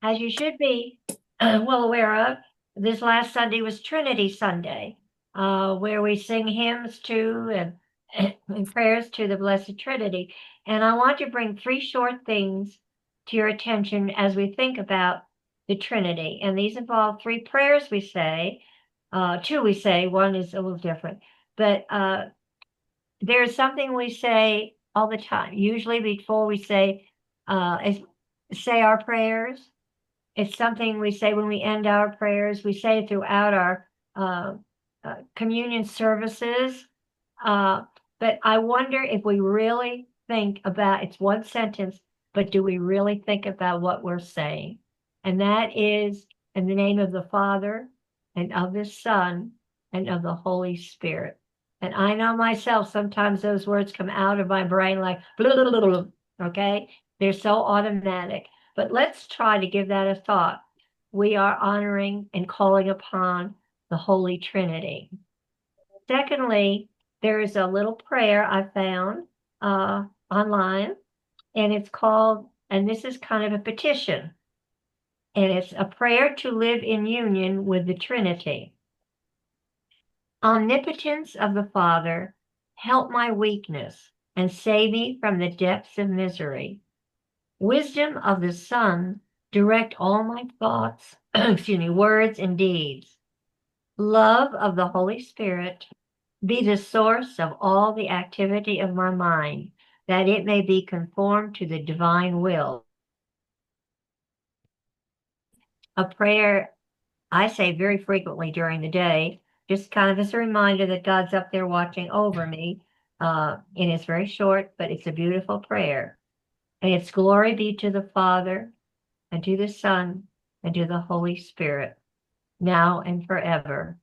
as you should be well aware of, this last Sunday was Trinity Sunday, where we sing hymns to and prayers to the Blessed Trinity. And I want to bring three short things to your attention as we think about the Trinity. And these involve three prayers we say. Two we say, one is a little different. But there's something we say all the time, usually before we say our prayers. It's something we say when we end our prayers. We say it throughout our uh, communion services. Uh, but I wonder if we really think about it's one sentence, but do we really think about what we're saying? And that is in the name of the Father and of the Son and of the Holy Spirit. And I know myself, sometimes those words come out of my brain like, blah, blah, blah, blah, okay? They're so automatic. But let's try to give that a thought. We are honoring and calling upon the Holy Trinity. Secondly, there is a little prayer I found online, and it's called, and this is kind of a petition, and it's a prayer to live in union with the Trinity. Omnipotence of the Father, help my weakness and save me from the depths of misery. Wisdom of the Son, direct all my thoughts, words and deeds. Love of the Holy Spirit, be the source of all the activity of my mind, that it may be conformed to the divine will. A prayer I say very frequently during the day, just kind of as a reminder that God's up there watching over me. And it's very short, but it's a beautiful prayer. And it's glory be to the Father, and to the Son, and to the Holy Spirit, now and forever.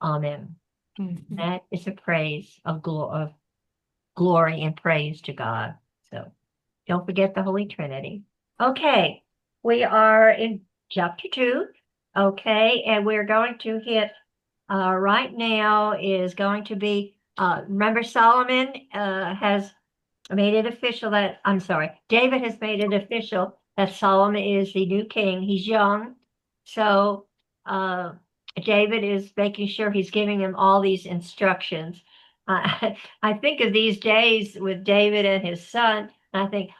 Amen. Mhm. That is a praise of glory and praise to God. So don't forget the Holy Trinity. Okay, we are in chapter 2. Okay, and we're going to hit right now is going to be remember Solomon has made it official that I'm sorry, David has made it official that Solomon is the new king. He's young, so uh, David is making sure he's giving him all these instructions. I think of these days with David and his son. And I think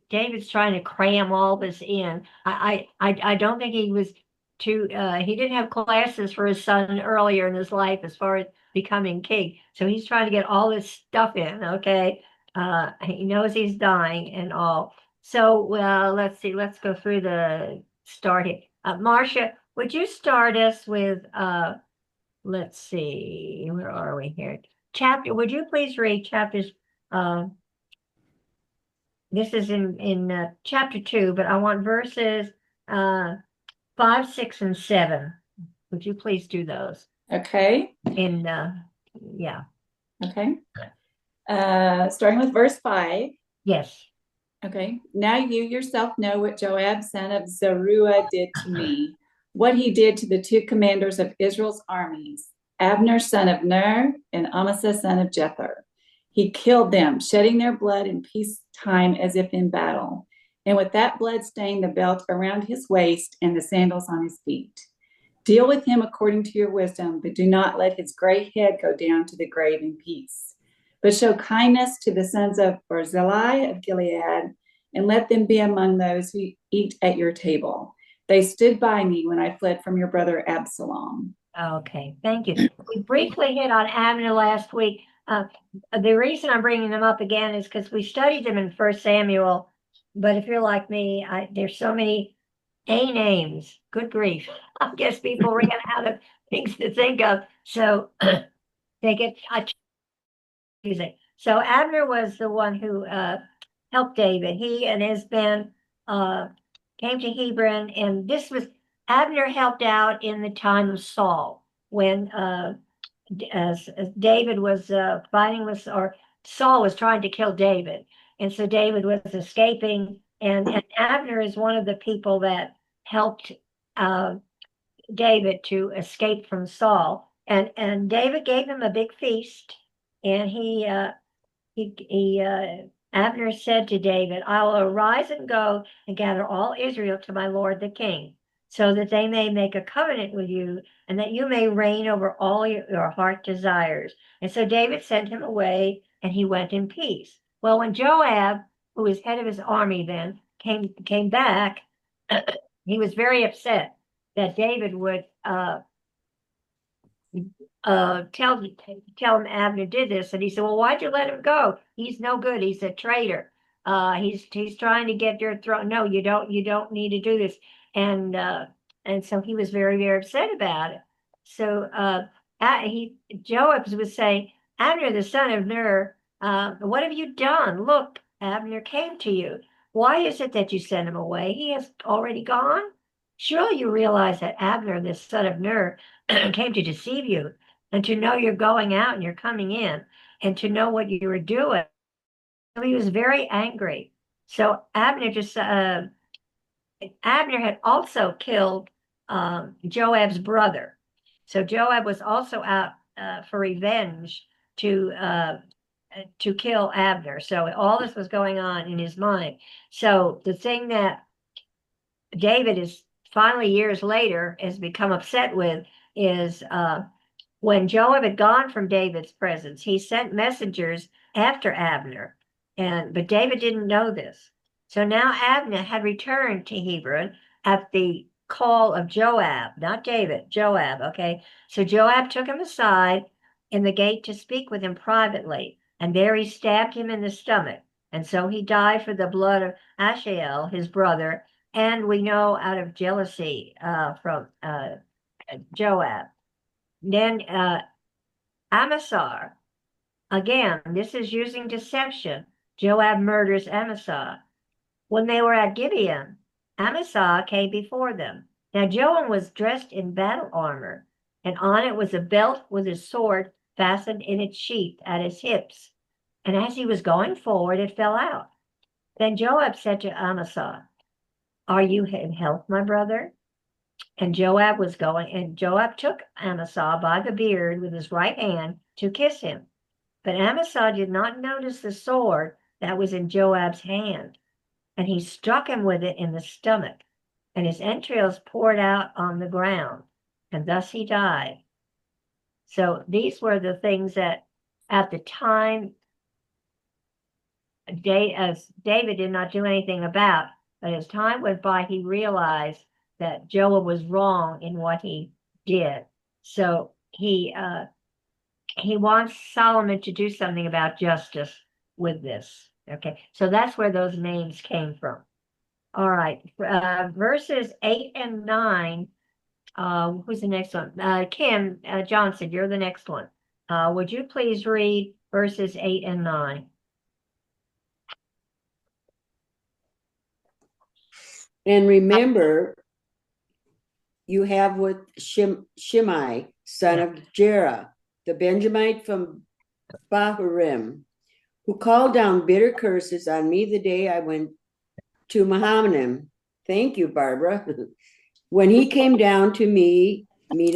David's trying to cram all this in. I don't think he was too. He didn't have classes for his son earlier in his life as far as becoming king. So he's trying to get all this stuff in. Okay, he knows he's dying and all. So, well, let's see. Let's go through the start here. Marcia, would you start us with, let's see, where are we here? Chapter, would you please read chapters, uh, this is in chapter 2, but I want verses uh, 5, 6, and 7. Would you please do those? Okay. In, yeah, Okay. Starting with verse 5. yes. Okay. Now you yourself know what Joab, son of Zeruiah, did to me, what he did to the two commanders of Israel's armies, Abner, son of Ner, and Amasa, son of Jether. He killed them, shedding their blood in peacetime as if in battle. And with that blood stained the belt around his waist and the sandals on his feet. Deal with him according to your wisdom, but do not let his gray head go down to the grave in peace. But show kindness to the sons of Barzillai of Gilead, and let them be among those who eat at your table. They stood by me when I fled from your brother Absalom. Okay, thank you. We briefly hit on Abner last week. The reason I'm bringing them up again is because we studied them in First Samuel. But if you're like me, there's so many A names. Good grief. I guess people ran out of things to think of. So they get confusing. So Abner was the one who helped David. He and his men uh, came to Hebron, and this was Abner helped out in the time of Saul when as David was fighting with, or Saul was trying to kill David, and so David was escaping, and Abner is one of the people that helped uh, David to escape from Saul, and David gave him a big feast, and he Abner said to David, I will arise and go and gather all Israel to my lord the king, so that they may make a covenant with you, and that you may reign over all your heart desires. And so David sent him away, and he went in peace. Well, when Joab, who was head of his army then, came back, he was very upset that David would tell him Abner did this, and he said, "Well, why'd you let him go? He's no good. He's a traitor. He's trying to get your throne. No, you don't need to do this." And and so he was very very upset about it. So he Joab was saying, "Abner, the son of Ner, what have you done? Look, Abner came to you. Why is it that you sent him away? He has already gone. Surely you realize that Abner, the son of Ner, came to deceive you." And to know you're going out and you're coming in, and to know what you were doing. So he was very angry. So Abner had also killed Joab's brother. So Joab was also out for revenge to kill Abner. So all this was going on in his mind. So the thing that David is finally years later has become upset with is when Joab had gone from David's presence, he sent messengers after Abner, but David didn't know this. So now Abner had returned to Hebron at the call of Joab, not David, Joab, okay? So Joab took him aside in the gate to speak with him privately, and there he stabbed him in the stomach. And so he died for the blood of Ashael, his brother, and we know out of jealousy from Joab. Then Amasar, again, this is using deception. Joab murders Amasar. When they were at Gibeon, Amasar came before them. Now Joab was dressed in battle armor, and on it was a belt with his sword fastened in its sheath at his hips. And as he was going forward, it fell out. Then Joab said to Amasar, "Are you in health, my brother?" And Joab took Amasah by the beard with his right hand to kiss him. But Amasah did not notice the sword that was in Joab's hand, and he struck him with it in the stomach, and his entrails poured out on the ground, and thus he died. So these were the things that at the time David did not do anything about, but as time went by, he realized that Joab was wrong in what he did. So he wants Solomon to do something about justice with this. Okay, so that's where those names came from. All right, verses 8 and 9. Who's the next one? Kim Johnson, you're the next one. Would you please read verses 8 and 9? And remember, you have with Shimei, son of Jerah, the Benjamite from Bahurim, who called down bitter curses on me the day I went to Mahanaim. Thank you, Barbara. When he came down to meet me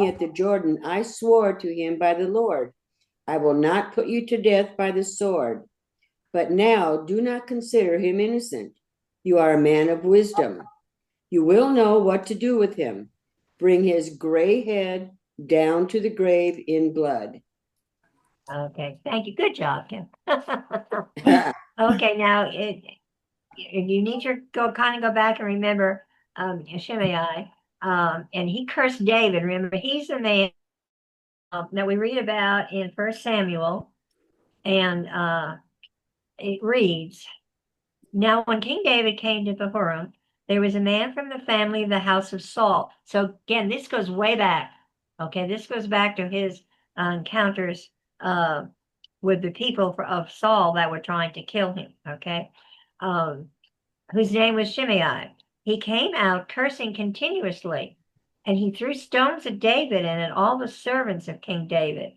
at the Jordan, I swore to him by the Lord, I will not put you to death by the sword. But now do not consider him innocent. You are a man of wisdom. You will know what to do with him. Bring his gray head down to the grave in blood. Okay, thank you. Good job, Kim. Okay, now you need to go back and remember Shimei, and he cursed David. Remember, he's the man that we read about in First Samuel, and it reads, "Now when King David came to Bahurim, there was a man from the family of the house of Saul." So again, this goes way back. Okay, this goes back to his encounters with the people of Saul that were trying to kill him. Okay, whose name was Shimei. He came out cursing continuously, and he threw stones at David and at all the servants of King David.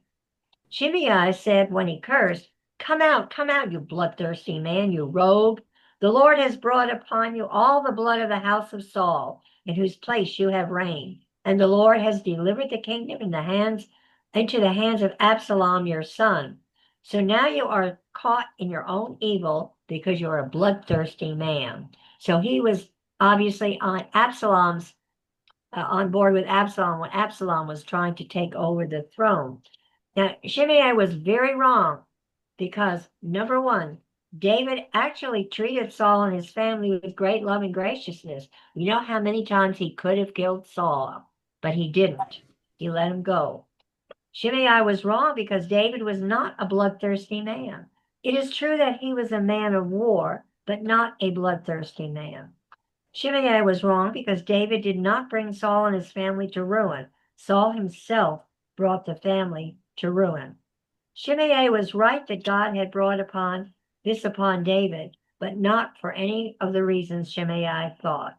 Shimei said when he cursed, come out, you bloodthirsty man, you rogue. The Lord has brought upon you all the blood of the house of Saul, in whose place you have reigned. And the Lord has delivered the kingdom into the hands of Absalom your son. So now you are caught in your own evil because you're a bloodthirsty man. So he was obviously on Absalom's on board with Absalom when Absalom was trying to take over the throne. Now, Shimei was very wrong because, number one, David actually treated Saul and his family with great love and graciousness. You know how many times he could have killed Saul, but he didn't. He let him go. Shimei was wrong because David was not a bloodthirsty man. It is true that he was a man of war, but not a bloodthirsty man. Shimei was wrong because David did not bring Saul and his family to ruin. Saul himself brought the family to ruin. Shimei was right that God had brought upon David, but not for any of the reasons Shimei thought.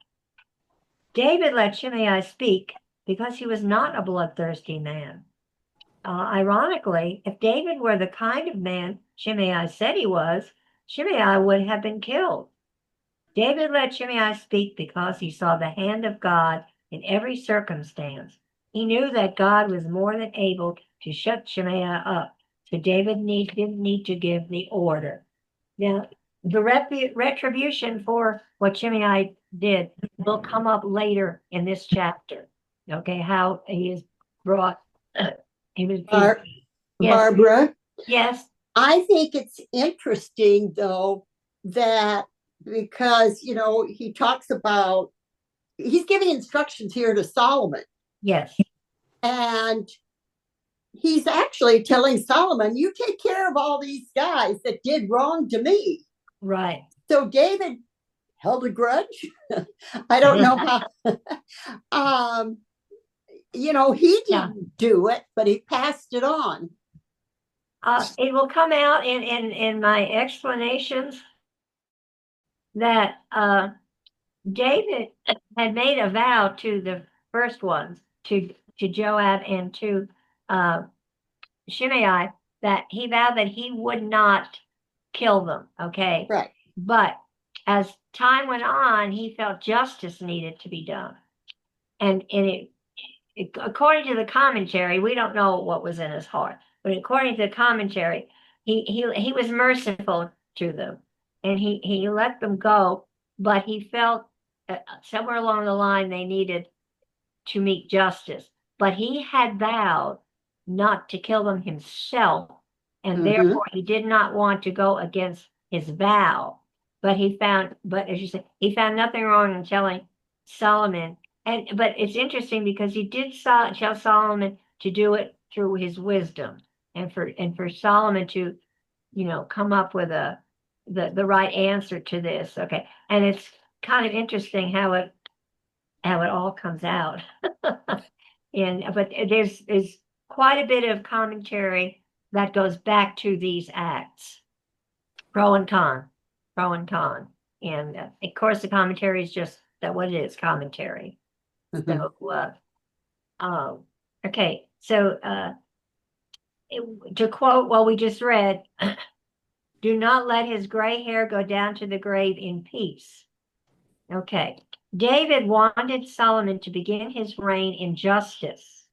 David let Shimei speak because he was not a bloodthirsty man. Ironically, if David were the kind of man Shimei said he was, Shimei would have been killed. David let Shimei speak because he saw the hand of God in every circumstance. He knew that God was more than able to shut Shimei up, so David didn't need to give the order. Now, the retribution for what Shimei did will come up later in this chapter. Okay, how he is brought. Bar- Yes, Barbara, yes, I think it's interesting though that because he talks about he's giving instructions here to Solomon, yes, and he's actually telling Solomon, you take care of all these guys that did wrong to me. right. So David held a grudge. I don't know how. He didn't do it, but he passed it on. It will come out in my explanations that David had made a vow to the first ones, to Joab and to Shimei, that he vowed that he would not kill them. Okay, Right. but as time went on, he felt justice needed to be done, and according to the commentary, we don't know what was in his heart, but according to the commentary, he was merciful to them, and he let them go, but he felt somewhere along the line they needed to meet justice. But he had vowed not to kill them himself, and therefore he did not want to go against his vow. But as you said, he found nothing wrong in telling Solomon. But it's interesting because he did tell Solomon to do it through his wisdom, and for Solomon to, come up with the right answer to this. Okay, and it's kind of interesting how it all comes out. But there's quite a bit of commentary that goes back to these acts, pro and con, and of course the commentary is just that what it is, commentary. So, okay, so to quote what we just read, do not let his gray hair go down to the grave in peace. Okay, David wanted Solomon to begin his reign in justice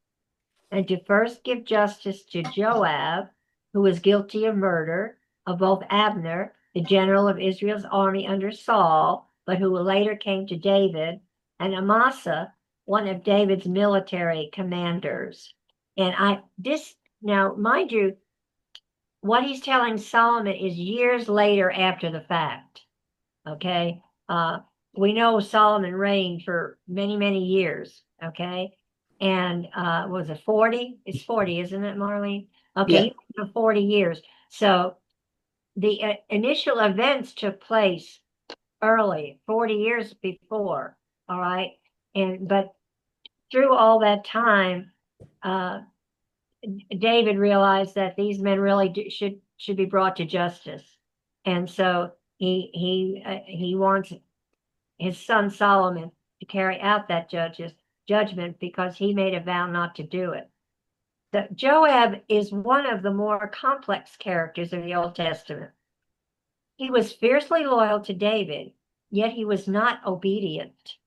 and to first give justice to Joab, who was guilty of murder, of both Abner, the general of Israel's army under Saul, but who later came to David, and Amasa, one of David's military commanders. And now, mind you, what he's telling Solomon is years later after the fact. Okay. We know Solomon reigned for many, many years. Okay. And was it 40? It's 40, isn't it, Marlene? Okay. Yeah. 40 years. So the initial events took place early, 40 years before. All right. But through all that time, David realized that these men really should be brought to justice, and so he wants his son Solomon to carry out that judgment because he made a vow not to do it. Joab is one of the more complex characters of the Old Testament. He was fiercely loyal to David, yet he was not obedient.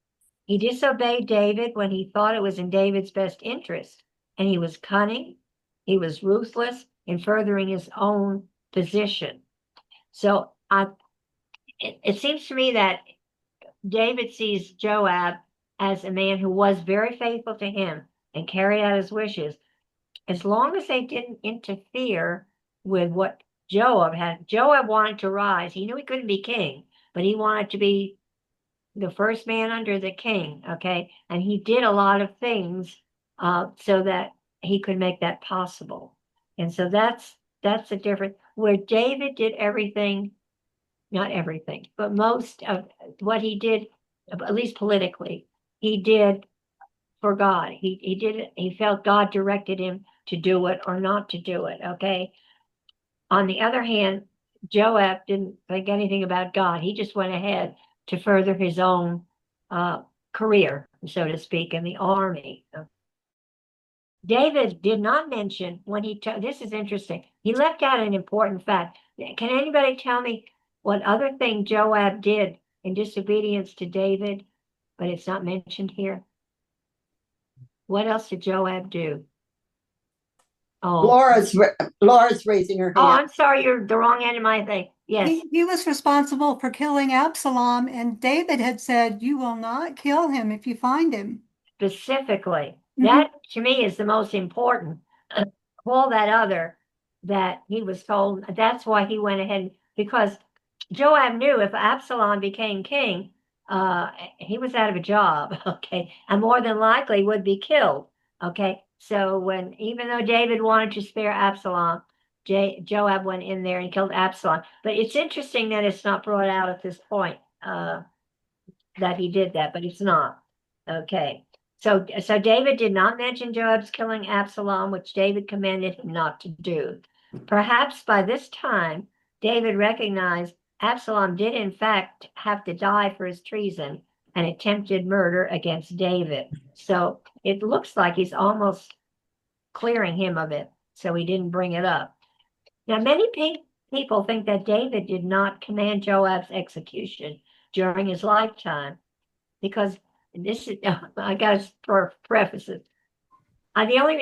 He disobeyed David when he thought it was in David's best interest, and he was cunning. He was ruthless in furthering his own position. So it seems to me that David sees Joab as a man who was very faithful to him and carried out his wishes, as long as they didn't interfere with what Joab had. Joab wanted to rise. He knew he couldn't be king, but he wanted to be the first man under the king, okay? And he did a lot of things so that he could make that possible. And so that's the difference. Where David did everything, not everything, but most of what he did, at least politically, he did for God. He did it. He felt God directed him to do it or not to do it, okay? On the other hand, Joab didn't think anything about God. He just went ahead to further his own career, so to speak, in the army. David did not mention when this is interesting. He left out an important fact. Can anybody tell me what other thing Joab did in disobedience to David, but it's not mentioned here? What else did Joab do? Oh, Laura's raising her hand. I'm sorry, you're the wrong end of my thing. Yes. He was responsible for killing Absalom, and David had said, "You will not kill him if you find him." Specifically, that to me is the most important. All that other that he was told, that's why he went ahead, because Joab knew if Absalom became king, he was out of a job, okay, and more than likely would be killed, okay. So even though David wanted to spare Absalom, Joab went in there and killed Absalom. But it's interesting that it's not brought out at this point that he did that, but it's not. Okay. So David did not mention Joab's killing Absalom, which David commanded him not to do. Perhaps by this time, David recognized Absalom did in fact have to die for his treason and attempted murder against David. So it looks like he's almost clearing him of it, so he didn't bring it up. Now, many people think that David did not command Joab's execution during his lifetime, because this is, I got to preface it.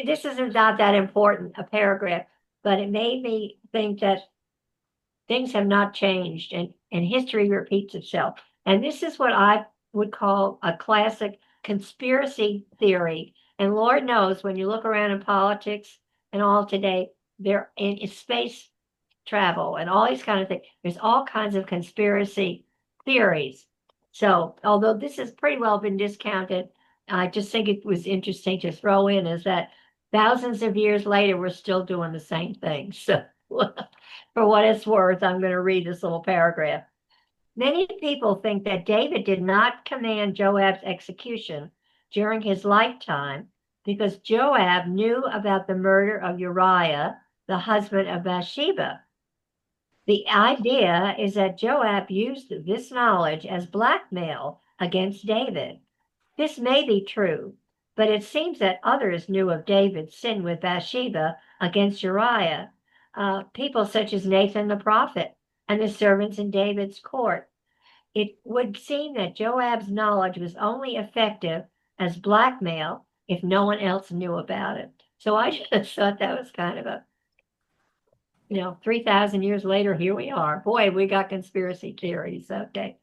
This isn't not that important, a paragraph, but it made me think that things have not changed and history repeats itself. And this is what I would call a classic conspiracy theory. And Lord knows when you look around in politics and all today, they're in space travel and all these kind of things. There's all kinds of conspiracy theories. So although this has pretty well been discounted, I just think it was interesting to throw in is that thousands of years later, we're still doing the same thing. So for what it's worth, I'm going to read this little paragraph. Many people think that David did not command Joab's execution during his lifetime because Joab knew about the murder of Uriah, the husband of Bathsheba. The idea is that Joab used this knowledge as blackmail against David. This may be true, but it seems that others knew of David's sin with Bathsheba against Uriah, people such as Nathan the prophet and the servants in David's court. It would seem that Joab's knowledge was only effective as blackmail if no one else knew about it. So I just thought that was kind of 3,000 years later, here we are. Boy, we got conspiracy theories. Okay.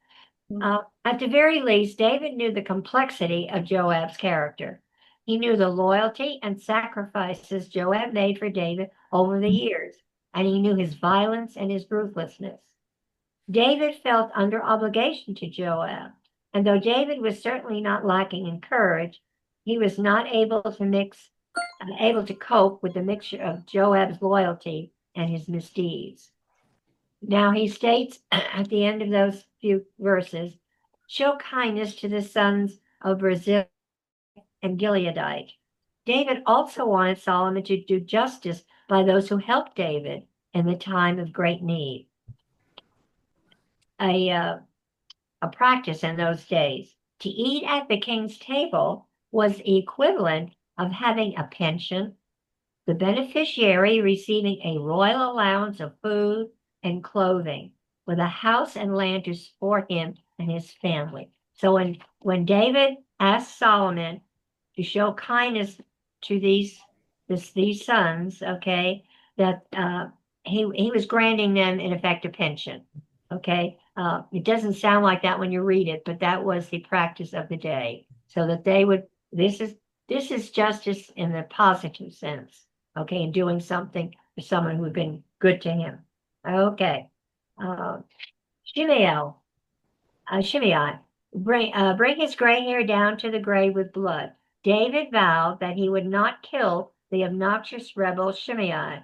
At the very least, David knew the complexity of Joab's character. He knew the loyalty and sacrifices Joab made for David over the years, and he knew his violence and his ruthlessness. David felt under obligation to Joab, and though David was certainly not lacking in courage, he was not able to cope with the mixture of Joab's loyalty and his misdeeds. Now he states at the end of those few verses, show kindness to the sons of Brazil and Gileadite. David also wanted Solomon to do justice by those who helped David in the time of great need. A practice in those days to eat at the king's table was the equivalent of having a pension, the beneficiary receiving a royal allowance of food and clothing, with a house and land to support him and his family. So when David asked Solomon to show kindness to these sons, okay, that he was granting them in effect a pension. Okay, it doesn't sound like that when you read it, but that was the practice of the day, so that they would. This is justice in the positive sense. Okay, and doing something for someone who had been good to him. Okay, Shimei, Shimei, bring his gray hair down to the grave with blood. David vowed that he would not kill the obnoxious rebel Shimei.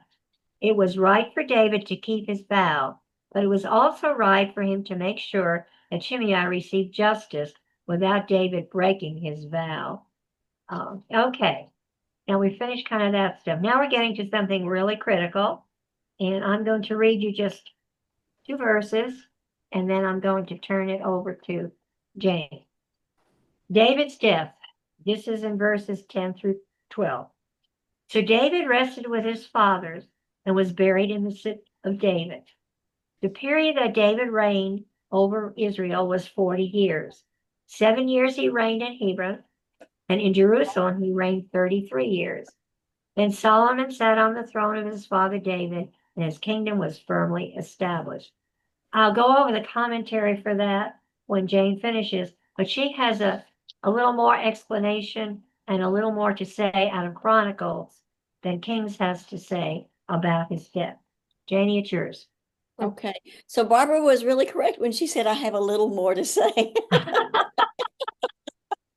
It was right for David to keep his vow, but it was also right for him to make sure that Shimei received justice without David breaking his vow. Okay, now we finished kind of that stuff. Now we're getting to something really critical, and I'm going to read you just 2 verses, and then I'm going to turn it over to Jane. David's death. This is in verses 10 through 12. So David rested with his fathers and was buried in the city of David. The period that David reigned over Israel was 40 years. 7 years he reigned in Hebron, and in Jerusalem he reigned 33 years. Then Solomon sat on the throne of his father David, and his kingdom was firmly established. I'll go over the commentary for that when Jane finishes, but she has a little more explanation and a little more to say out of Chronicles than Kings has to say about his death. Janie, it's yours. Okay. So Barbara was really correct when she said I have a little more to say.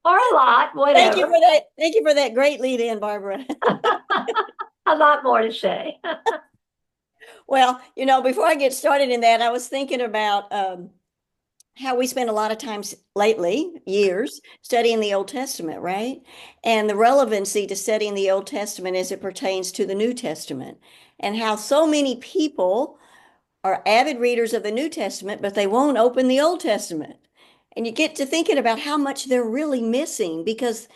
Or a lot, Thank you whatever. for that. Thank you for that great lead in, Barbara. A lot more to say. Well, you know, before I get started in that, I was thinking about how we spend a lot of time lately, years, studying the Old Testament, right? And the relevancy to studying the Old Testament as it pertains to the New Testament, and how so many people are avid readers of the New Testament, but they won't open the Old Testament. And you get to thinking about how much they're really missing, because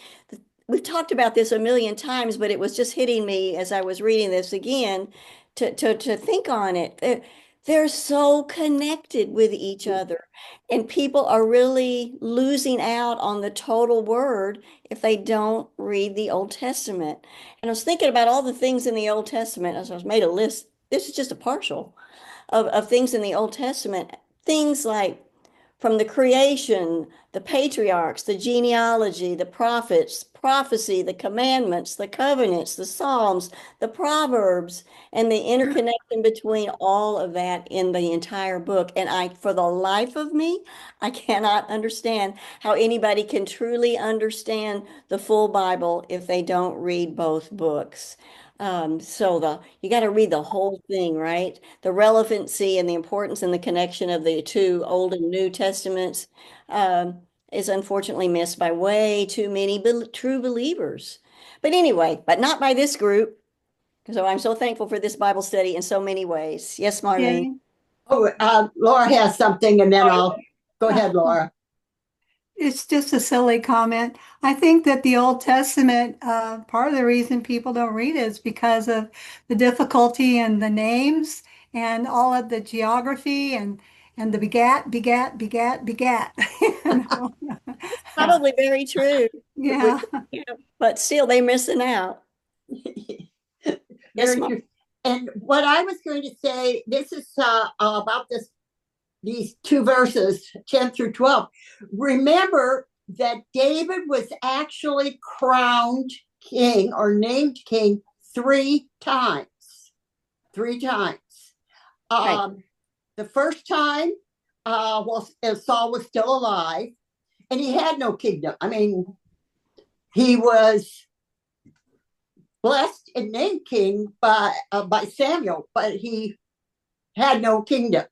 we've talked about this a million times, but it was just hitting me as I was reading this again to think on it. They're so connected with each other, and people are really losing out on the total word if they don't read the Old Testament. And I was thinking about all the things in the Old Testament as I was made a list. This is just a partial of things in the Old Testament. Things like from the creation, the patriarchs, the genealogy, the prophets, prophecy, the commandments, the covenants, the Psalms, the Proverbs, and the interconnection between all of that in the entire book. And for the life of me, I cannot understand how anybody can truly understand the full Bible if they don't read both books. You got to read the whole thing, right? The relevancy and the importance and the connection of the two Old and New Testaments is unfortunately missed by way too many true believers. But anyway, but not by this group. So I'm so thankful for this Bible study in so many ways. Yes, Marlene. Jane? Oh, Laura has something, and then I'll go ahead, Laura. It's just a silly comment. I think that the Old Testament, part of the reason people don't read it is because of the difficulty in the names and all of the geography and the begat. You know? Probably very true. Yeah. But still, they're missing out. Yes, Very true. And what I was going to say, this is about these 2 verses, 10 through 12. Remember that David was actually crowned king or named king 3 times. 3 times. Right. The first time was as Saul was still alive, and he had no kingdom. I mean, he was blessed and named king by Samuel, but he had no kingdom.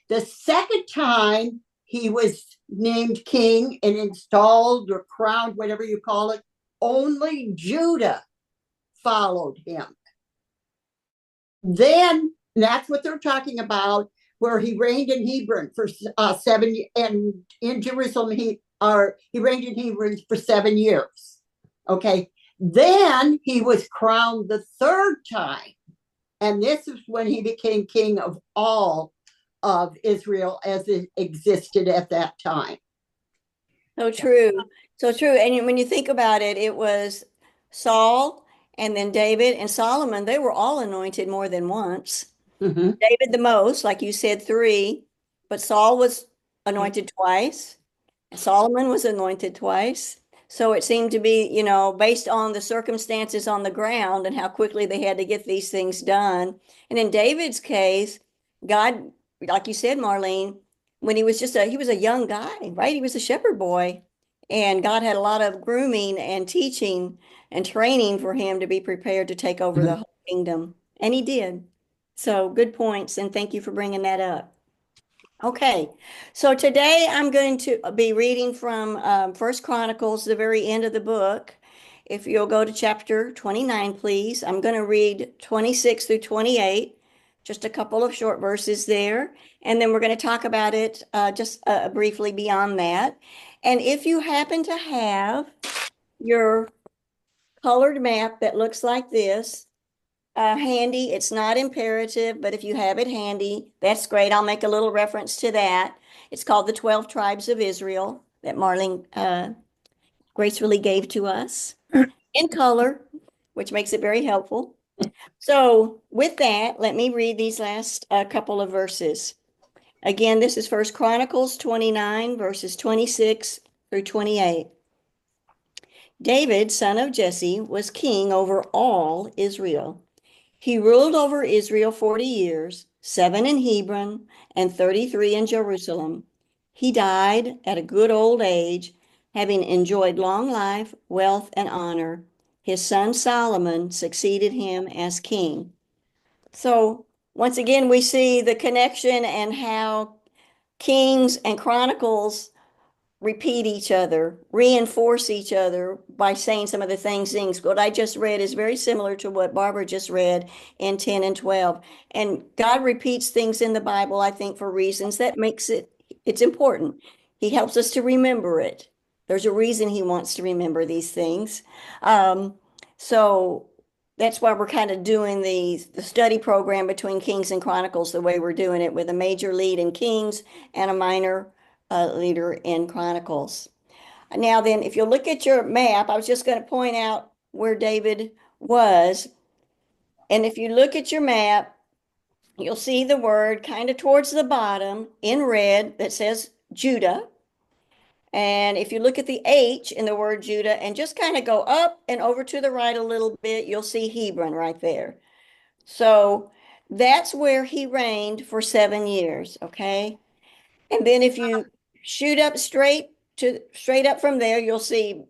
The second time he was named king and installed or crowned, whatever you call it, only Judah followed him. Then that's what they're talking about, where he reigned in Hebron for 7 years, and in Jerusalem he reigned in Hebron for 7 years. Okay. Then he was crowned the 3rd time. And this is when he became king of all of Israel as it existed at that time. So true. So true. And when you think about it, it was Saul and then David and Solomon. They were all anointed more than once. Mhm. David the most, like you said, 3, but Saul was anointed twice. Solomon was anointed twice. So it seemed to be, based on the circumstances on the ground and how quickly they had to get these things done. And in David's case, God, like you said, Marlene, when he was a young guy, right? He was a shepherd boy. And God had a lot of grooming and teaching and training for him to be prepared to take over the whole kingdom. And he did. So good points. And thank you for bringing that up. Okay, so today I'm going to be reading from First Chronicles, the very end of the book. If you'll go to chapter 29, please. I'm going to read 26 through 28, just a couple of short verses there, and then we're going to talk about it just briefly beyond that. And if you happen to have your colored map that looks like this, handy. It's not imperative, but if you have it handy, that's great. I'll make a little reference to that. It's called the 12 Tribes of Israel that Marlene gracefully gave to us in color, which makes it very helpful. So with that, let me read these last couple of verses. Again, this is First Chronicles 29, verses 26 through 28. David, son of Jesse, was king over all Israel. He ruled over Israel 40 years, 7 in Hebron and 33 in Jerusalem. He died at a good old age, having enjoyed long life, wealth, and honor. His son Solomon succeeded him as king. So, once again, we see the connection and how Kings and Chronicles repeat each other, reinforce each other by saying some of the things. What I just read is very similar to what Barbara just read in 10 and 12. And God repeats things in the Bible, I think, for reasons that makes it's important. He helps us to remember it. There's a reason he wants to remember these things. So that's why we're kind of doing the study program between Kings and Chronicles the way we're doing it, with a major lead in Kings and a minor leader in Chronicles. Now then, if you look at your map, I was just going to point out where David was. And if you look at your map, you'll see the word kind of towards the bottom in red that says Judah. And if you look at the H in the word Judah and just kind of go up and over to the right a little bit, you'll see Hebron right there. So that's where he reigned for 7 years, okay? And then if you shoot up straight up from there, you'll see,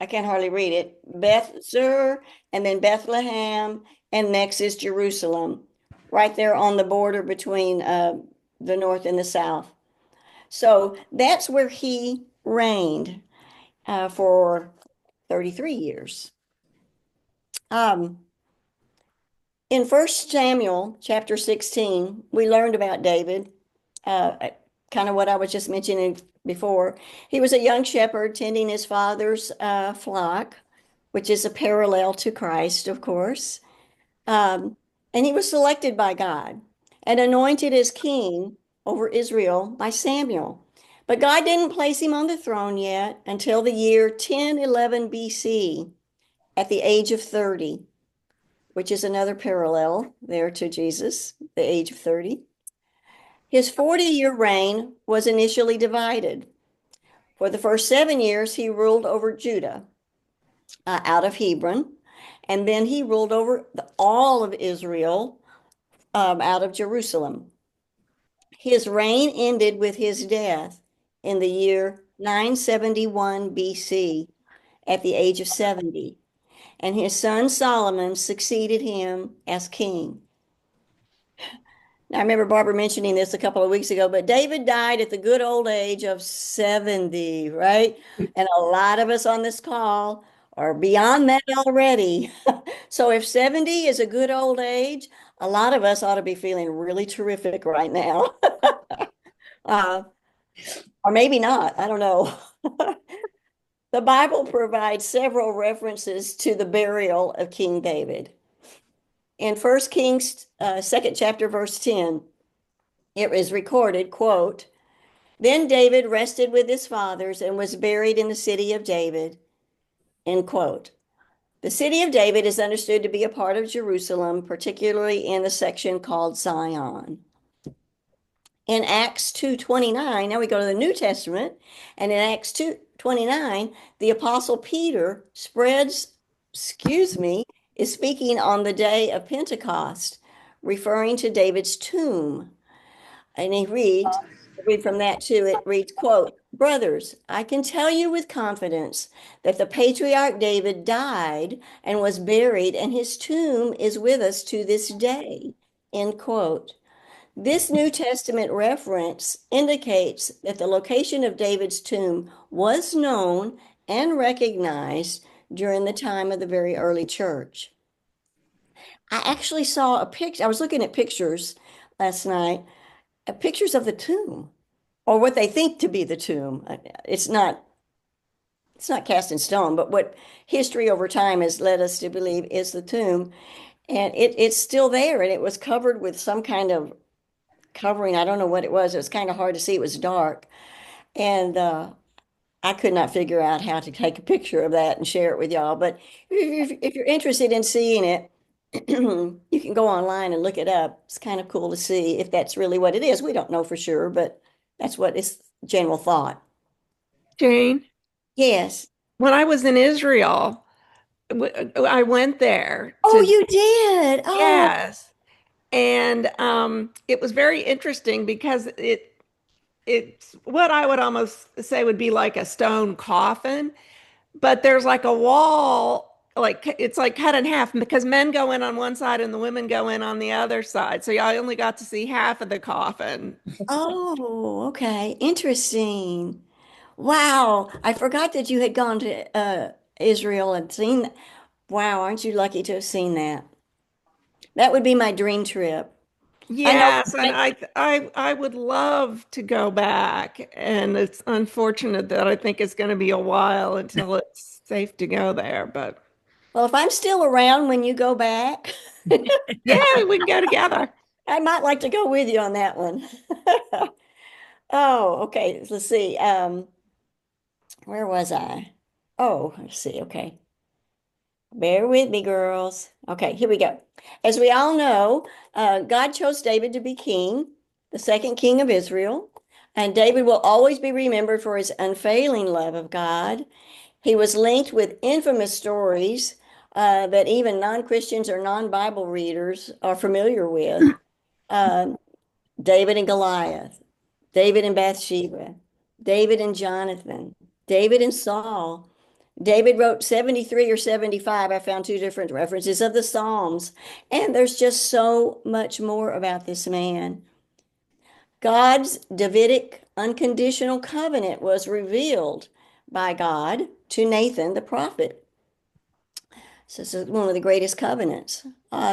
I can hardly read it, Beth Zur, and then Bethlehem, and next is Jerusalem, right there on the border between the north and the south. So that's where he reigned for 33 years. In 1 Samuel chapter 16, we learned about David, kind of what I was just mentioning before. He was a young shepherd tending his father's flock, which is a parallel to Christ, of course. And he was selected by God and anointed as king over Israel by Samuel. But God didn't place him on the throne yet until the year 1011 BC at the age of 30, which is another parallel there to Jesus, the age of 30. His 40-year reign was initially divided. For the first 7 years, he ruled over Judah out of Hebron, and then he ruled over all of Israel out of Jerusalem. His reign ended with his death in the year 971 BC at the age of 70, and his son Solomon succeeded him as king. Now, I remember Barbara mentioning this a couple of weeks ago, but David died at the good old age of 70, right? And a lot of us on this call are beyond that already. So if 70 is a good old age, a lot of us ought to be feeling really terrific right now. uh, or maybe not, I don't know. The Bible provides several references to the burial of King David. In 1 Kings, 2nd chapter, verse 10, it is recorded, quote, "Then David rested with his fathers and was buried in the city of David," end quote. The city of David is understood to be a part of Jerusalem, particularly in the section called Zion. In Acts 2:29, now we go to the New Testament, and in Acts 2:29, the Apostle Peter is speaking on the day of Pentecost, referring to David's tomb. And read from that too. It reads, quote, "Brothers, I can tell you with confidence that the patriarch David died and was buried, and his tomb is with us to this day." End quote. This New Testament reference indicates that the location of David's tomb was known and recognized during the time of the very early church. I actually saw a picture. I was looking at pictures last night, pictures of the tomb, or what they think to be the tomb. It's not cast in stone, but what history over time has led us to believe is the tomb. And it's still there, and it was covered with some kind of covering. I don't know what it was. It was kind of hard to see. It was dark. And I could not figure out how to take a picture of that and share it with y'all. But if you're interested in seeing it, you can go online and look it up. It's kind of cool to see if that's really what it is. We don't know for sure, but that's what is general thought. Jane, Yes. when I was in Israel, I went there Oh, to, you did. Oh, yes. And it was very interesting because it's what I would almost say would be like a stone coffin, but there's like a wall, like it's like cut in half because men go in on one side and the women go in on the other side. So I only got to see half of the coffin. oh, okay. Interesting. Wow. I forgot that you had gone to Israel and seen that. Wow, aren't you lucky to have seen that? That would be my dream trip. I know. Yes, and I would love to go back, and it's unfortunate that I think it's going to be a while until it's safe to go there, but Well, if I'm still around when you go back, yeah, we can go together. I might like to go with you on that one. Oh, okay. Let's see. Where was I? Oh, let's see. Okay. Bear with me, girls. Okay, here we go. As we all know, God chose David to be king, the second king of Israel, and David will always be remembered for his unfailing love of God. He was linked with infamous stories that even non-Christians or non-Bible readers are familiar with. Uh, David and Goliath, David and Bathsheba, David and Jonathan, David and Saul. David wrote 73 or 75. I found two different references of the Psalms, and there's just so much more about this man. God's Davidic unconditional covenant was revealed by God to Nathan the prophet. So this is one of the greatest covenants.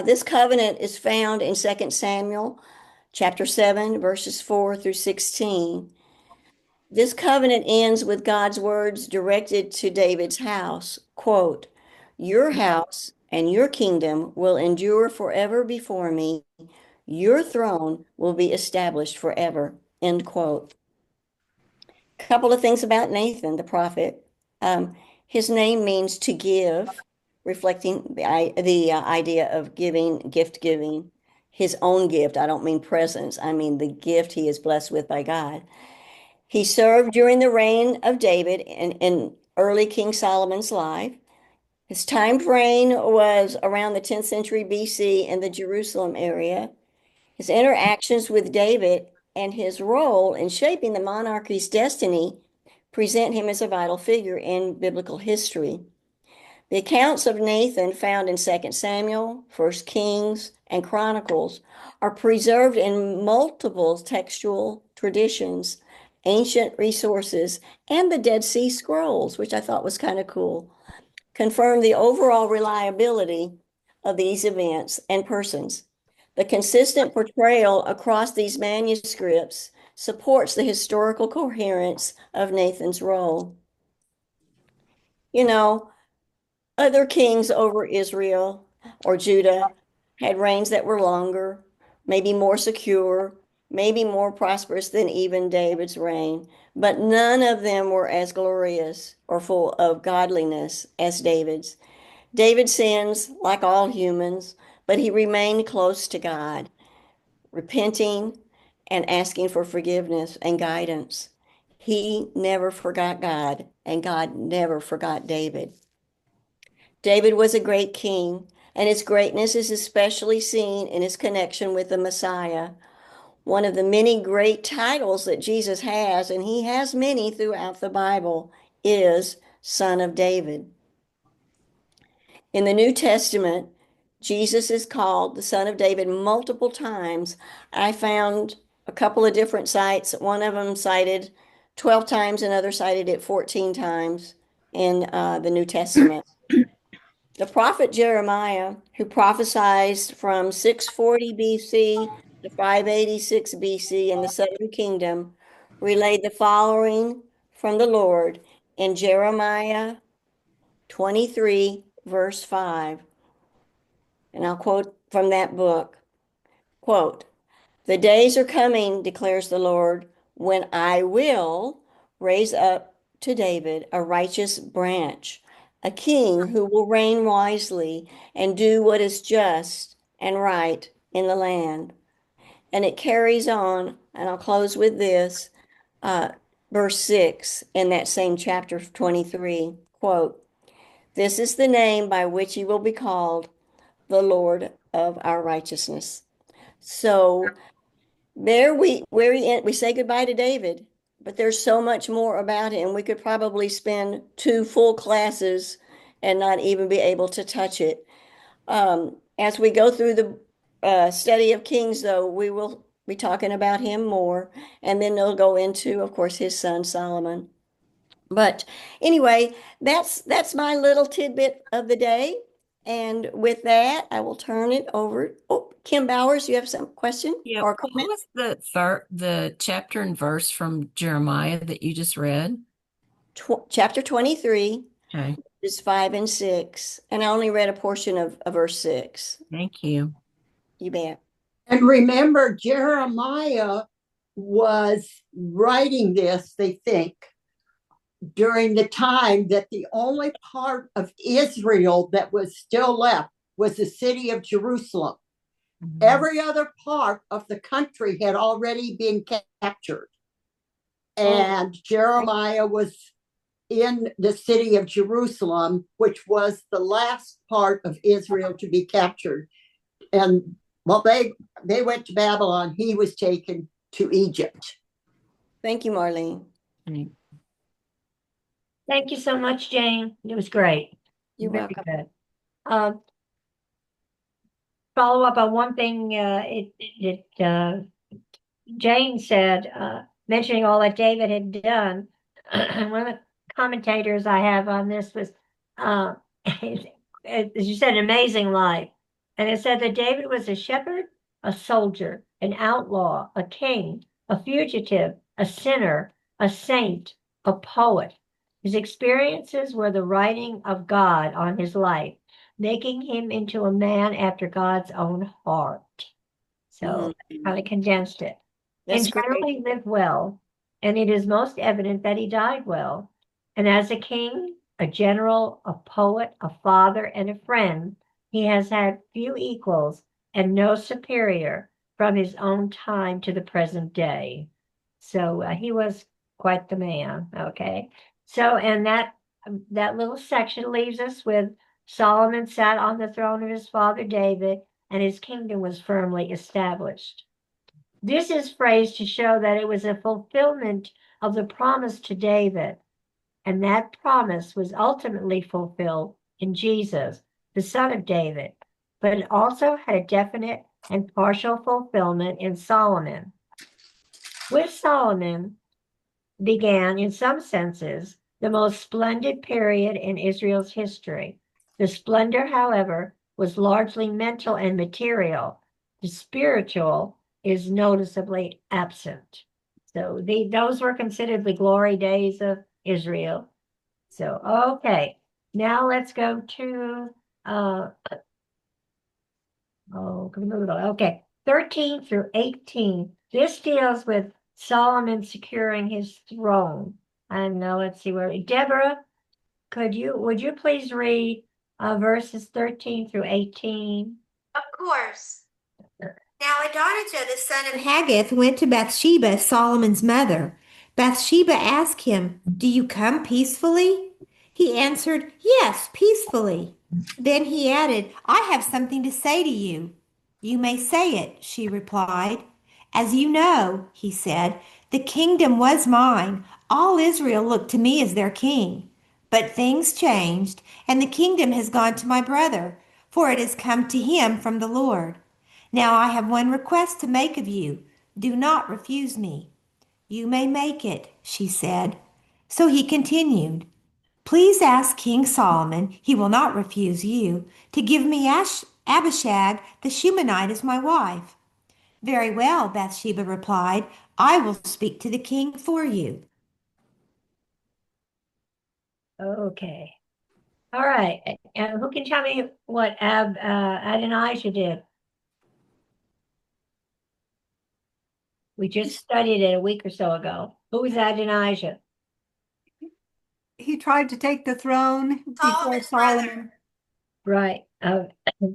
This covenant is found in 2 Samuel chapter 7, verses 4 through 16. This covenant ends with God's words directed to David's house, quote, "Your house and your kingdom will endure forever before me. Your throne will be established forever," end quote. A couple of things about Nathan, the prophet. His name means to give, reflecting the idea of giving, gift giving, his own gift. I don't mean presents, I mean the gift he is blessed with by God. He served during the reign of David in early King Solomon's life. His time frame was around the 10th century BC in the Jerusalem area. His interactions with David and his role in shaping the monarchy's destiny present him as a vital figure in biblical history. The accounts of Nathan found in 2 Samuel, 1 Kings, and Chronicles are preserved in multiple textual traditions, ancient resources, and the Dead Sea Scrolls, which I thought was kind of cool, confirm the overall reliability of these events and persons. The consistent portrayal across these manuscripts supports the historical coherence of Nathan's role. You know, other kings over Israel or Judah had reigns that were longer, maybe more secure, maybe more prosperous than even David's reign, but none of them were as glorious or full of godliness as David's. David sins like all humans, but he remained close to God, repenting and asking for forgiveness and guidance. He never forgot God, and God never forgot David. David was a great king, and his greatness is especially seen in his connection with the Messiah. One of the many great titles that Jesus has, and he has many throughout the Bible, is Son of David. In the New Testament, Jesus is called the Son of David multiple times. I found a couple of different sites. One of them cited 12 times, another cited it 14 times in the New Testament. The prophet Jeremiah, who prophesied from 640 BC to 586 BC in the southern kingdom, relayed the following from the Lord in Jeremiah 23, verse 5. And I'll quote from that book. Quote, "The days are coming, declares the Lord, when I will raise up to David a righteous branch, a king who will reign wisely and do what is just and right in the land." And it carries on, and I'll close with this, verse 6 in that same chapter 23. Quote, "This is the name by which he will be called, the Lord of our righteousness." So there we say goodbye to David, but there's so much more about him. We could probably spend 2 full classes and not even be able to touch it. As we go through the study of Kings, though, we will be talking about him more, and then they'll go into, of course, his son Solomon. But anyway, that's my little tidbit of the day. And with that, I will turn it over. Oh, Kim Bowers, you have some question Yeah, or what comment? was the chapter and verse from Jeremiah that you just read? Chapter 23 Okay, is 5 and 6, and I only read a portion of verse 6. thank you. You bet. And remember, Jeremiah was writing this, they think, during the time that the only part of Israel that was still left was the city of Jerusalem. Every other part of the country had already been captured. And Jeremiah was in the city of Jerusalem, which was the last part of Israel to be captured. And well, they went to Babylon. He was taken to Egypt. Thank you, Marlene. Thank you so much, Jane. It was great. You're Very welcome. good. Follow up on one thing Jane said, mentioning all that David had done. One of the commentators I have on this was, as you said, an amazing life. And it said that David was a shepherd, a soldier, an outlaw, a king, a fugitive, a sinner, a saint, a poet. His experiences were the writing of God on his life, making him into a man after God's own heart. So kind of condensed it. That's And great. generally lived well, and it is most evident that he died well. And as a king, a general, a poet, a father, and a friend, he has had few equals and no superior from his own time to the present day. So he was quite the man. Okay. So, and that little section leaves us with Solomon sat on the throne of his father David, and his kingdom was firmly established. This is phrased to show that it was a fulfillment of the promise to David, and that promise was ultimately fulfilled in Jesus, the son of David, but it also had a definite and partial fulfillment in Solomon. With Solomon began, in some senses, the most splendid period in Israel's history. The splendor, however, was largely mental and material. The spiritual is noticeably absent. So those were considered the glory days of Israel. So, okay, now let's go to, okay, 13 through 18. This deals with Solomon securing his throne. And now let's see where, Deborah, would you please read verses 13 through 18. Of course. Now Adonijah, the son of Haggith, went to Bathsheba, Solomon's mother. Bathsheba asked him, "Do you come peacefully?" He answered, "Yes, peacefully." Then he added, "I have something to say to you." "You may say it," she replied. "As you know," he said, "the kingdom was mine. All Israel looked to me as their king. But things changed, and the kingdom has gone to my brother, for it has come to him from the Lord. Now I have one request to make of you. Do not refuse me." "You may make it," she said. So he continued, "Please ask King Solomon, he will not refuse you, to give me Abishag the Shumanite as my wife." "Very well," Bathsheba replied. "I will speak to the king for you." Okay. All right. And who can tell me what Adonijah did? We just studied it a week or so ago. Who was Adonijah? He tried to take the throne before Solomon's brother. Solomon. Right.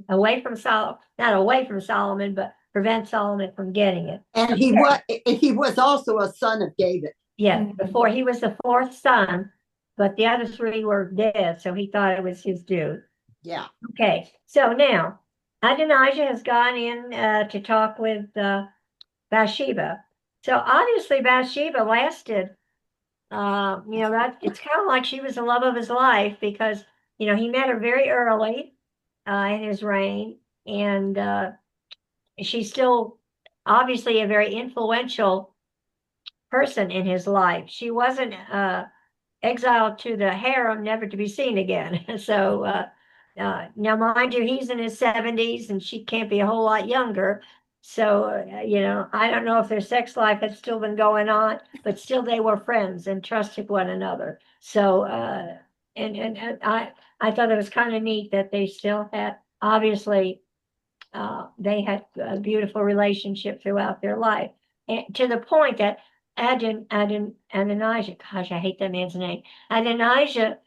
Away from Solomon, not away from Solomon, but prevent Solomon from getting it. And he was also a son of David. Yeah, before he was the fourth son, but the other three were dead, so he thought it was his due. Yeah. Okay, so now Adonijah has gone in to talk with Bathsheba. So obviously Bathsheba lasted, that it's kind of like she was the love of his life because, he met her very early in his reign, and she's still obviously a very influential person in his life. She wasn't exiled to the harem, never to be seen again. So now, mind you, he's in his 70s and she can't be a whole lot younger. So, I don't know if their sex life had still been going on, but still they were friends and trusted one another. So, and I thought it was kind of neat that they still had, obviously, they had a beautiful relationship throughout their life. And to the point that Adonijah, gosh, I hate that man's name. Adonijah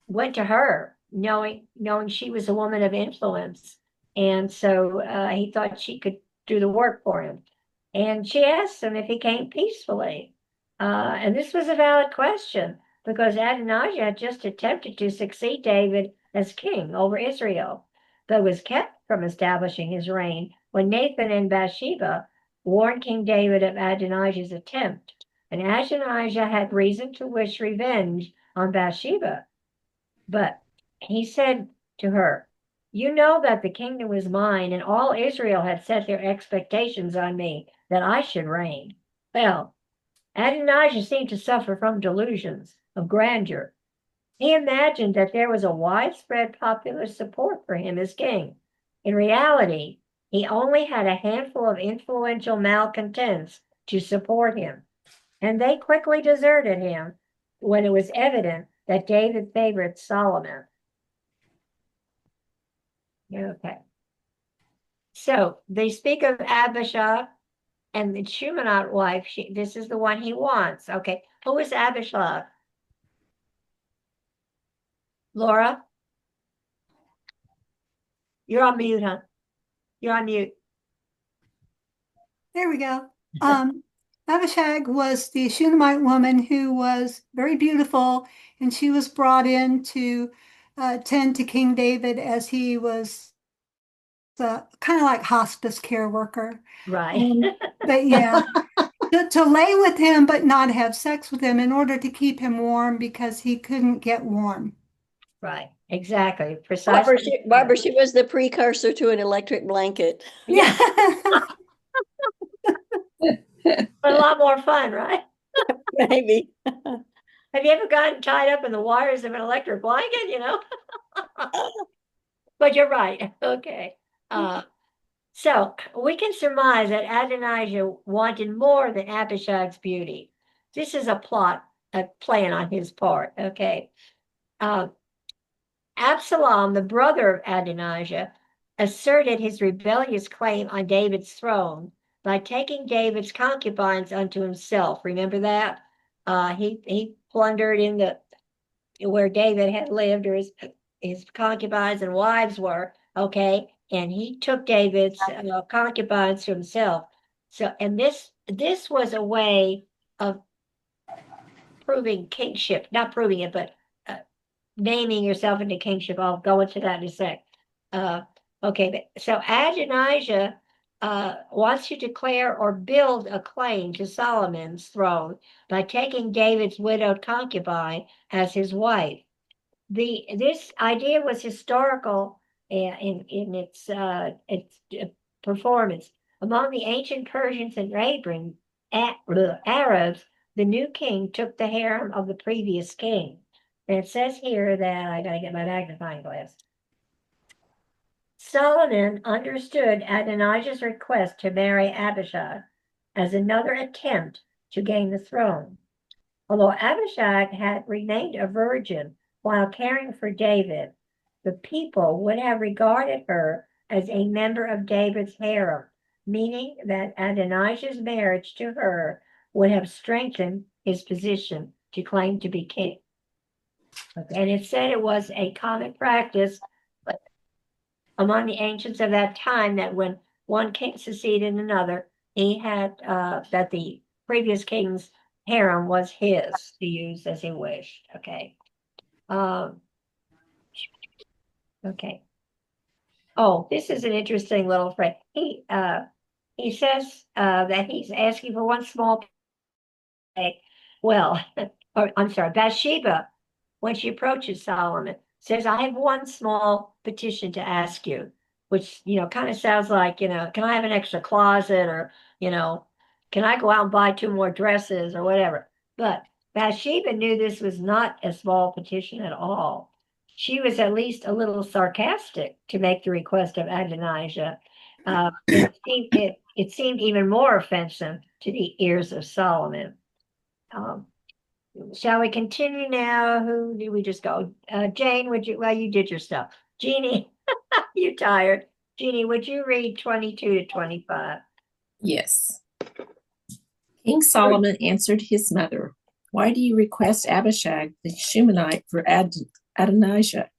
went to her knowing she was a woman of influence. And so he thought she could do the work for him. And she asked him if he came peacefully. And this was a valid question because Adonijah had just attempted to succeed David as king over Israel, but was kept from establishing his reign when Nathan and Bathsheba warned King David of Adonijah's attempt. And Adonijah had reason to wish revenge on Bathsheba. But he said to her, "You know that the kingdom was mine, and all Israel had set their expectations on me that I should reign." Well, Adonijah seemed to suffer from delusions of grandeur. He imagined that there was a widespread popular support for him as king. In reality, he only had a handful of influential malcontents to support him, and they quickly deserted him when it was evident that David favored Solomon. Okay. So they speak of Abishag and the Shumanite wife. This is the one he wants. Okay. Who is Abishag? Laura? You're on mute, huh? You're on mute. There we go. Abishag was the Shunammite woman who was very beautiful, and she was brought in to tend to King David as he was kind of like hospice care worker. Right. But yeah, to lay with him but not have sex with him in order to keep him warm because he couldn't get warm. Right. Exactly. Precisely. Barbara, she was the precursor to an electric blanket. Yeah. But a lot more fun, right? Maybe. Have you ever gotten tied up in the wires of an electric blanket, But you're right. Okay. So we can surmise that Adonijah wanted more than Abishag's beauty. This is a plan on his part. Okay. Absalom, the brother of Adonijah, asserted his rebellious claim on David's throne by taking David's concubines unto himself. Remember that? He plundered in where David had lived, or his concubines and wives were, okay, and he took David's concubines to himself. So, and this was a way of proving kingship, not proving it, but naming yourself into kingship. I'll go into that in a sec. Okay, so Adonijah wants to declare or build a claim to Solomon's throne by taking David's widowed concubine as his wife. This idea was historical in its performance. Among the ancient Persians and Arabs, the new king took the harem of the previous king. And it says here that I gotta get my magnifying glass. Solomon understood Adonijah's request to marry Abishag as another attempt to gain the throne. Although Abishag had remained a virgin while caring for David, the people would have regarded her as a member of David's harem, meaning that Adonijah's marriage to her would have strengthened his position to claim to be king. And it said it was a common practice among the ancients of that time that when one king succeeded another, he had that the previous king's harem was his to use as he wished. Okay. Okay. Oh, this is an interesting little phrase. He says that he's asking for one small. Well, or I'm sorry, Bathsheba, when she approaches Solomon, says, "I have one small petition to ask you," which kind of sounds like can I have an extra closet, or can I go out and buy 2 more dresses or whatever. But Bathsheba knew this was not a small petition at all. She was at least a little sarcastic to make the request of Adonijah. It seemed even more offensive to the ears of Solomon. Shall we continue now? Who did we just go? Jane, you did your stuff. Jeannie, you tired. Jeannie, would you read 22 to 25? Yes. King Solomon answered his mother, "Why do you request Abishag the Shumanite for Adonijah?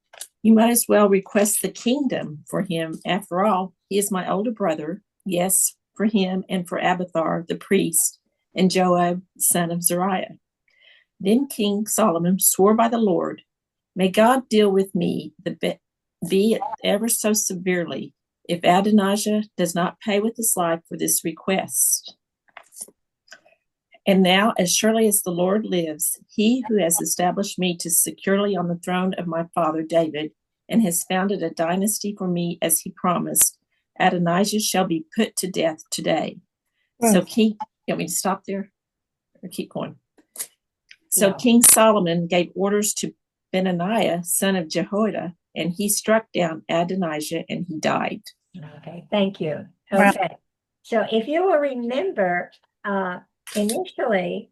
You might as well request the kingdom for him. After all, he is my older brother. Yes, for him and for Abiathar the priest and Joab son of Zeruiah." Then King Solomon swore by the Lord, "May God deal with me, be it ever so severely, if Adonijah does not pay with his life for this request. And now, as surely as the Lord lives, he who has established me to securely on the throne of my father David, and has founded a dynasty for me as he promised, Adonijah shall be put to death today." So King, you want me to stop there or keep going? So No. King Solomon gave orders to Benaiah, son of Jehoiada, and he struck down Adonijah and he died. Okay, thank you. Okay, so if you will remember, initially,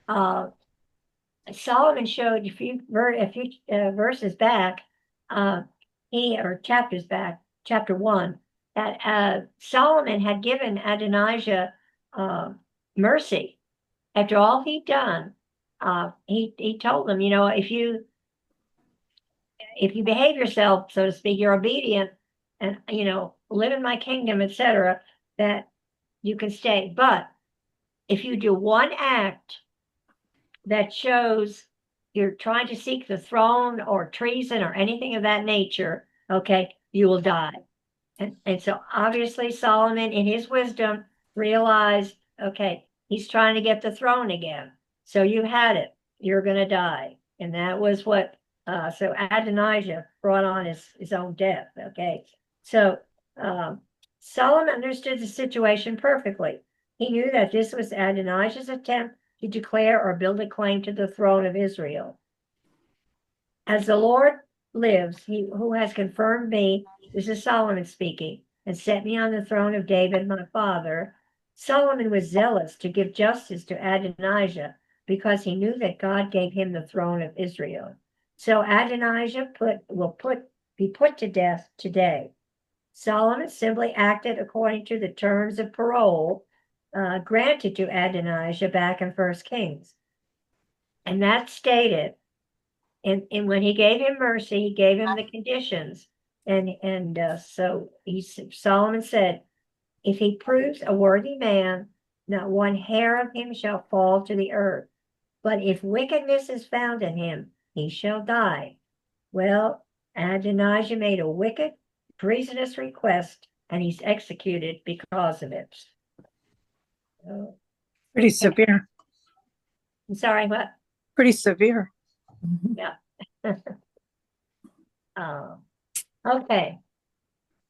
Solomon showed a few verses back, chapters back, chapter 1, that Solomon had given Adonijah mercy after all he'd done. He told them, if you behave yourself, so to speak, you're obedient, and live in my kingdom, etc., that you can stay. But if you do one act that shows you're trying to seek the throne or treason or anything of that nature, okay, you will die. And so obviously Solomon, in his wisdom, realized, okay, he's trying to get the throne again. So you had it. You're going to die. And that was what, so Adonijah brought on his own death, okay? So Solomon understood the situation perfectly. He knew that this was Adonijah's attempt to declare or build a claim to the throne of Israel. "As the Lord lives, he who has confirmed me," this is Solomon speaking, "and set me on the throne of David my father." Solomon was zealous to give justice to Adonijah because he knew that God gave him the throne of Israel. So Adonijah will be put to death today. Solomon simply acted according to the terms of parole granted to Adonijah back in 1 Kings. And that stated And when he gave him mercy, he gave him the conditions. So Solomon said, if he proves a worthy man, not one hair of him shall fall to the earth. But if wickedness is found in him, he shall die. Well, Adonijah made a wicked, treasonous request, and he's executed because of it. So, Pretty severe. I'm sorry, what? Pretty severe. Yeah. Okay.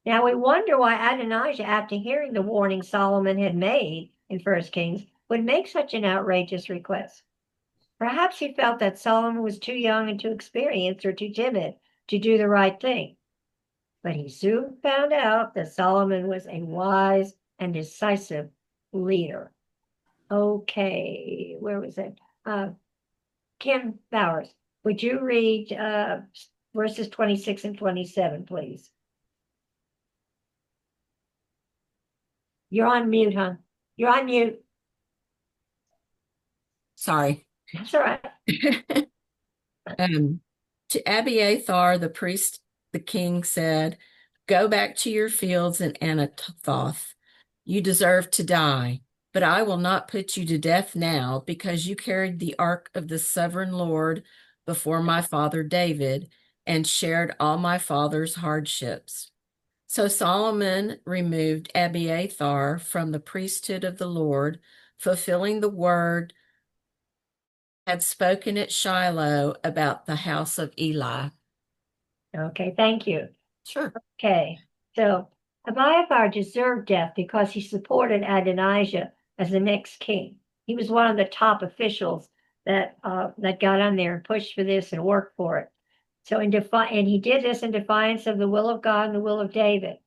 Now we wonder why Adonijah, after hearing the warning Solomon had made in 1 Kings, would make such an outrageous request. Perhaps he felt that Solomon was too young and too experienced or too timid to do the right thing. But he soon found out that Solomon was a wise and decisive leader. Okay, where was it? Kim Bowers, would you read verses 26 and 27, please? You're on mute, hon. You're on mute. Sorry. That's all right. To Abiathar the priest, the king said, "Go back to your fields in Anathoth. You deserve to die, but I will not put you to death now, because you carried the ark of the sovereign Lord before my father David and shared all my father's hardships." So Solomon removed Abiathar from the priesthood of the Lord, fulfilling the word had spoken at Shiloh about the house of Eli. Okay, thank you. Sure. Okay, so Abiathar deserved death because he supported Adonijah as the next king. He was one of the top officials that got on there and pushed for this and worked for it. So and he did this in defiance of the will of God and the will of David.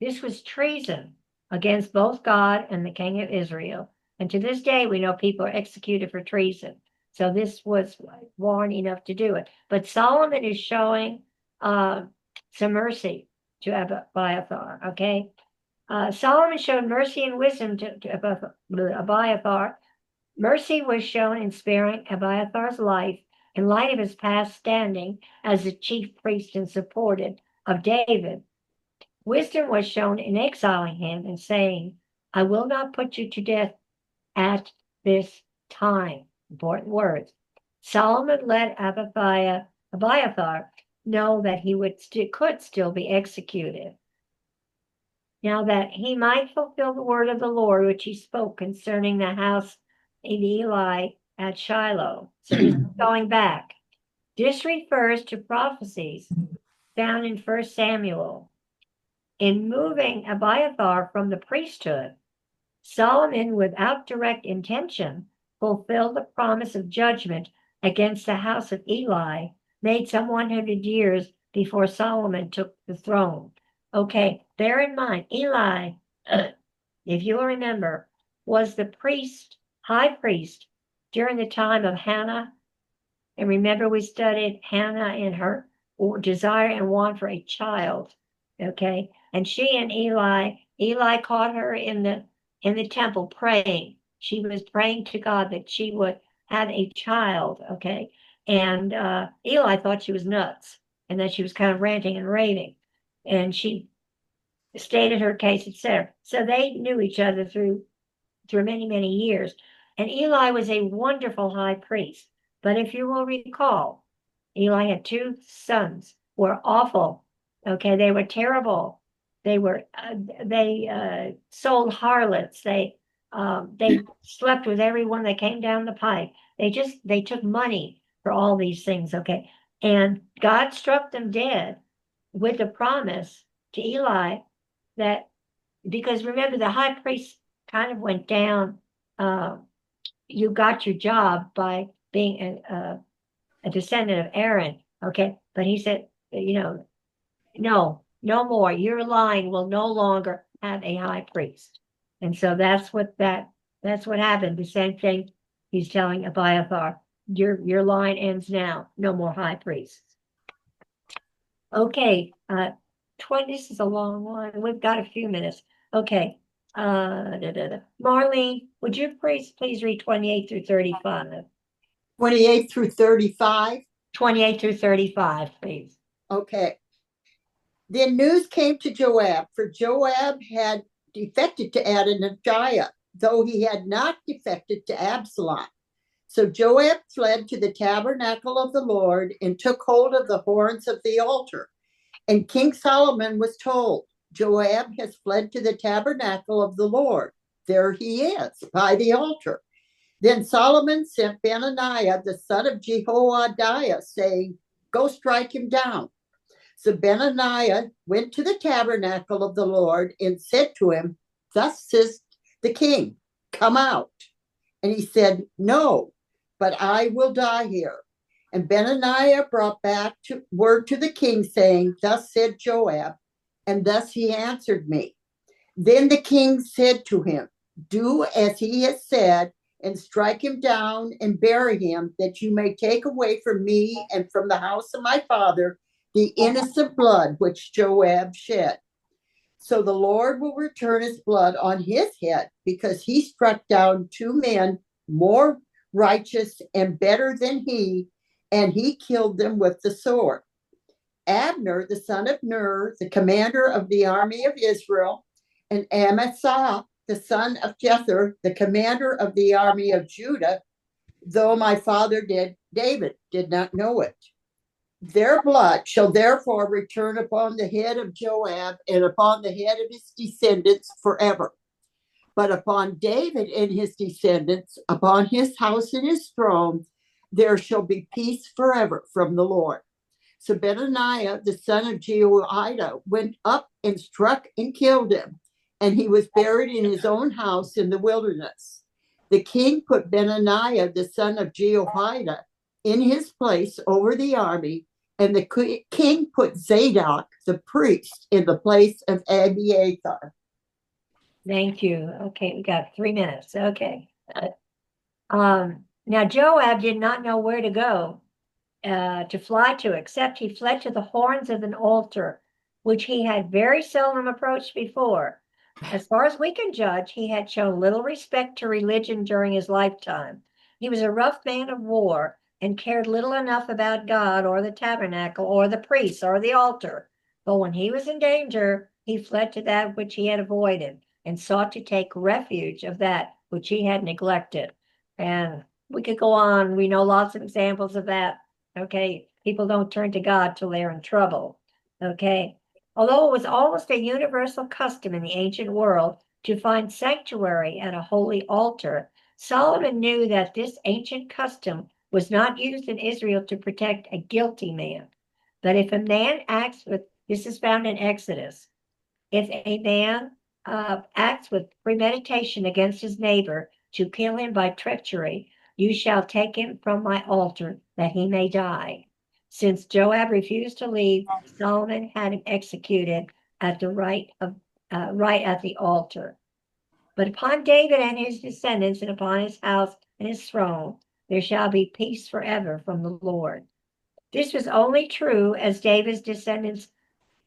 This was treason against both God and the king of Israel. And to this day, we know people are executed for treason. So this was warrant enough to do it. But Solomon is showing some mercy to Abiathar, okay? Solomon showed mercy and wisdom to Abiathar. Mercy was shown in sparing Abiathar's life in light of his past standing as the chief priest and supporter of David. Wisdom was shown in exiling him and saying, I will not put you to death at this time. Important words. Solomon let Abiathar know that he could still be executed. Now that he might fulfill the word of the Lord, which he spoke concerning the house of Eli at Shiloh. So this is going back. This refers to prophecies found in 1 Samuel. In moving Abiathar from the priesthood, Solomon, without direct intention, fulfilled the promise of judgment against the house of Eli made some 100 years before Solomon took the throne. Okay, bear in mind, Eli, if you'll remember, was the high priest during the time of Hannah. And remember, we studied Hannah and her desire and want for a child. Okay, and she and Eli caught her in the temple praying. She was praying to God that she would have a child. Okay, and Eli thought she was nuts and that she was kind of ranting and raving, and she stated her case, etc. So they knew each other through many years. And Eli was a wonderful high priest. But if you will recall, Eli had two sons who were awful. Okay, they were terrible. They sold harlots. They slept with everyone that came down the pipe. They took money for all these things. Okay, and God struck them dead with the promise to Eli that, because remember, the high priest kind of went down. You got your job by being a descendant of Aaron, okay? But he said, no more. Your line will no longer have a high priest. And so that's what happened. The same thing he's telling Abiathar. Your line ends now. No more high priests. Okay, this is a long one. We've got a few minutes. Okay. Marlene, would you please read 28 through 35? 28 through 35. 28 through 35, please. Okay. Then news came to Joab, for Joab had defected to Adonijah, though he had not defected to Absalom. So Joab fled to the tabernacle of the Lord and took hold of the horns of the altar. And King Solomon was told, Joab has fled to the tabernacle of the Lord. There he is, by the altar. Then Solomon sent Benaiah, the son of Jehoiada, saying, go strike him down. So Benaiah went to the tabernacle of the Lord and said to him, thus says the king, come out. And he said, no, but I will die here. And Benaiah brought back word to the king, saying, thus said Joab, and thus he answered me. Then the king said to him, do as he has said, and strike him down and bury him, that you may take away from me and from the house of my father the innocent blood which Joab shed. So the Lord will return his blood on his head, because he struck down 2 men more righteous and better than he, and he killed them with the sword. Abner, the son of Ner, the commander of the army of Israel, and Amasa, the son of Jether, the commander of the army of Judah, though my father David did not know it. Their blood shall therefore return upon the head of Joab and upon the head of his descendants forever. But upon David and his descendants, upon his house and his throne, there shall be peace forever from the Lord. So Benaiah, the son of Jehoiada, went up and struck and killed him, and he was buried in his own house in the wilderness. The king put Benaiah, the son of Jehoiada, in his place over the army, and the king put Zadok, the priest, in the place of Abiathar. Thank you. Okay, we got 3 minutes. Okay. Now Joab did not know where to go to fly to, except he fled to the horns of an altar, which he had very seldom approached before. As far as we can judge, he had shown little respect to religion during his lifetime. He was a rough man of war and cared little enough about God or the tabernacle or the priests or the altar. But when he was in danger, he fled to that which he had avoided and sought to take refuge of that which he had neglected. And we could go on. We know lots of examples of that. Okay, people don't turn to God till they're in trouble. Okay, although it was almost a universal custom in the ancient world to find sanctuary at a holy altar, Solomon knew that this ancient custom was not used in Israel to protect a guilty man. But if a man acts with, this is found in Exodus, if a man acts with premeditation against his neighbor to kill him by treachery, you shall take him from my altar that he may die. Since Joab refused to leave, Solomon had him executed at the right at the altar. But upon David and his descendants, and upon his house and his throne, there shall be peace forever from the Lord. This was only true as David's descendants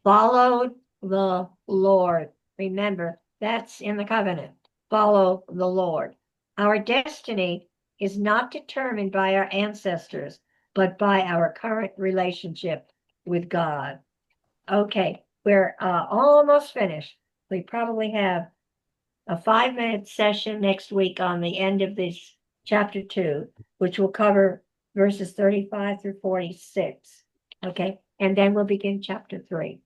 followed the Lord. Remember, that's in the covenant. Follow the Lord. Our destiny is not determined by our ancestors, but by our current relationship with God. Okay, we're almost finished. We probably have a 5-minute session next week on the end of this chapter 2, which will cover verses 35 through 46. Okay, and then we'll begin chapter 3.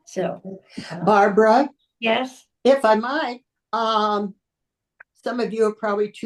So, Barbara, yes. if I might, some of you are probably too